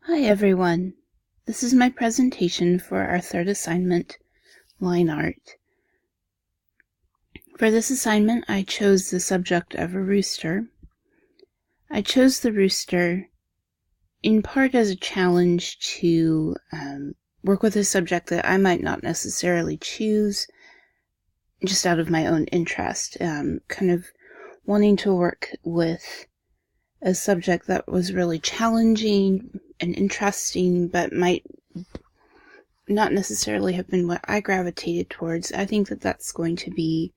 Hi everyone. This is my presentation for our third assignment, line art. For this assignment, I chose the subject of a rooster. I chose the rooster in part as a challenge to work with a subject that I might not necessarily choose, just out of my own interest, kind of wanting to work with a subject that was really challenging and interesting, but might not necessarily have been what I gravitated towards. I think that that's going to be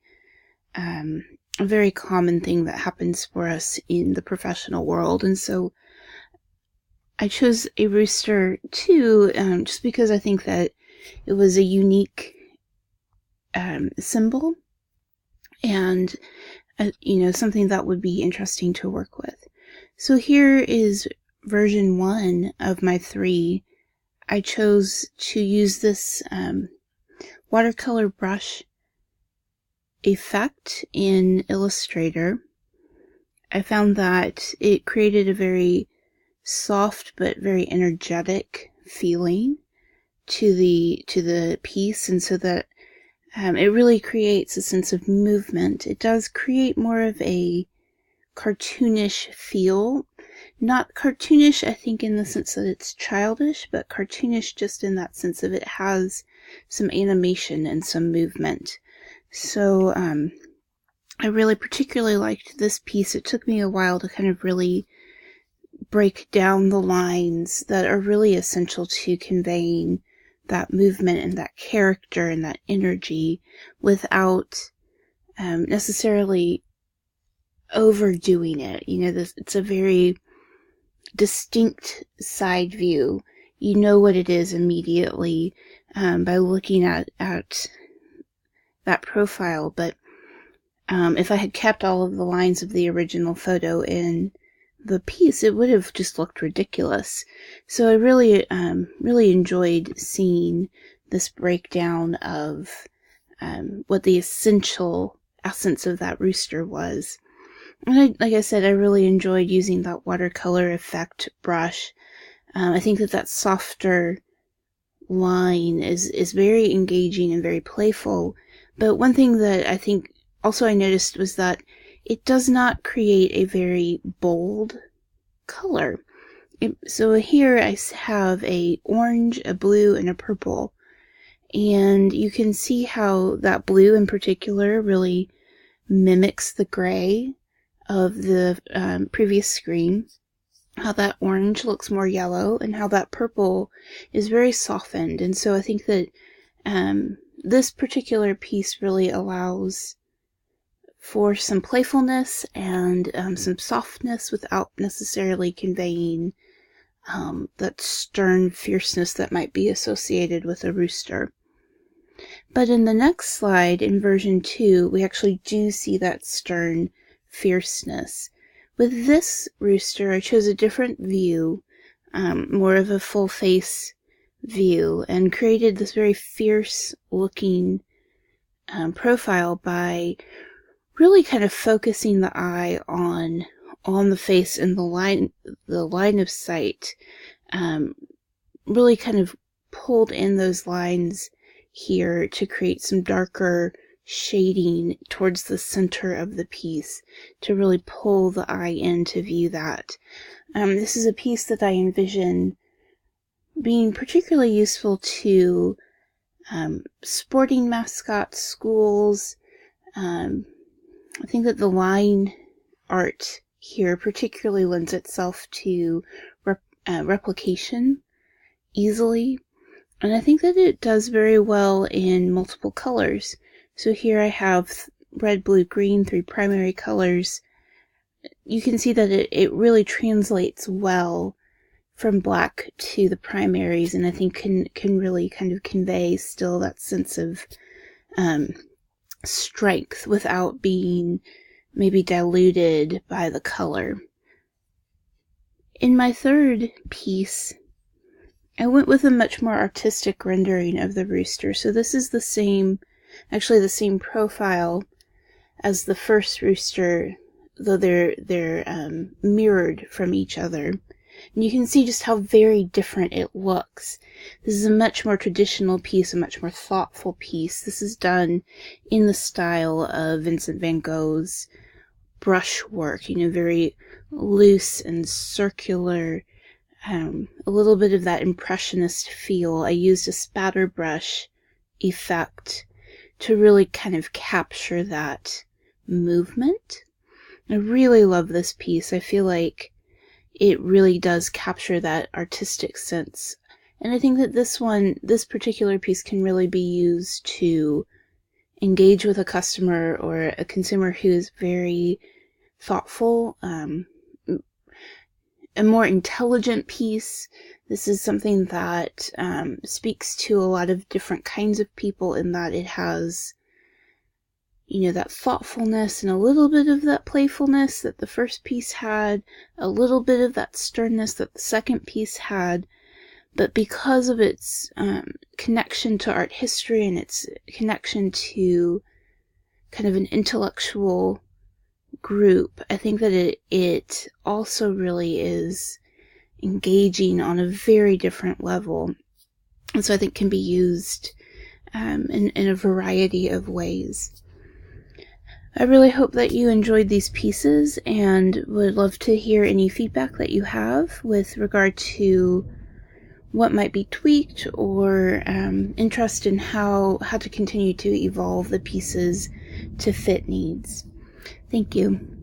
a very common thing that happens for us in the professional world. And so I chose a rooster too, just because I think that it was a unique symbol and, something that would be interesting to work with. So here is version 1 of my 3. I chose to use this watercolor brush effect in Illustrator. I found that it created a very soft but very energetic feeling to the piece, and so that it really creates a sense of movement. It does create more of a cartoonish feel. Not cartoonish, I think, in the sense that it's childish, but cartoonish just in that sense of it has some animation and some movement. So I really particularly liked this piece. It took me a while to kind of really break down the lines that are really essential to conveying that movement and that character and that energy without necessarily overdoing it. It's a very distinct side view. You know what it is immediately by looking at that profile, but if I had kept all of the lines of the original photo in the piece, it would have just looked ridiculous. So I really enjoyed seeing this breakdown of what the essential essence of that rooster was. And like I said, I really enjoyed using that watercolor effect brush. I think that softer line is very engaging and very playful. But one thing that I think also I noticed was that it does not create a very bold color. So here I have a orange, a blue, and a purple. And you can see how that blue in particular really mimics the gray of the previous screen, how that orange looks more yellow, and how that purple is very softened. And so I think that this particular piece really allows for some playfulness and some softness without necessarily conveying that stern fierceness that might be associated with a rooster. But in the next slide, in version 2, we actually do see that stern fierceness. With this rooster, I chose a different view, more of a full face view, and created this very fierce looking profile by really kind of focusing the eye on the face and the line of sight. Really kind of pulled in those lines here to create some darker shading towards the center of the piece to really pull the eye in to view that. This is a piece that I envision being particularly useful to sporting mascots, schools. I think that the line art here particularly lends itself to replication easily. And I think that it does very well in multiple colors. So here I have red, blue, green, 3 primary colors. You can see that it really translates well from black to the primaries, and I think can really kind of convey still that sense of strength without being maybe diluted by the color. In my third piece, I went with a much more artistic rendering of the rooster. So this is the same profile as the first rooster, though they're mirrored from each other. And you can see just how very different it looks. This is a much more traditional piece, a much more thoughtful piece. This is done in the style of Vincent van Gogh's brushwork, very loose and circular, a little bit of that impressionist feel. I used a spatter brush effect to really kind of capture that movement. I really love this piece. I feel like it really does capture that artistic sense. And I think that this particular piece can really be used to engage with a customer or a consumer who is very thoughtful, a more intelligent piece. This is something that speaks to a lot of different kinds of people, in that it has, that thoughtfulness and a little bit of that playfulness that the first piece had, a little bit of that sternness that the second piece had. But because of its connection to art history and its connection to kind of an intellectual group, I think that it also really is engaging on a very different level. And so I think can be used in a variety of ways. I really hope that you enjoyed these pieces and would love to hear any feedback that you have with regard to what might be tweaked, or interest in how to continue to evolve the pieces to fit needs. Thank you.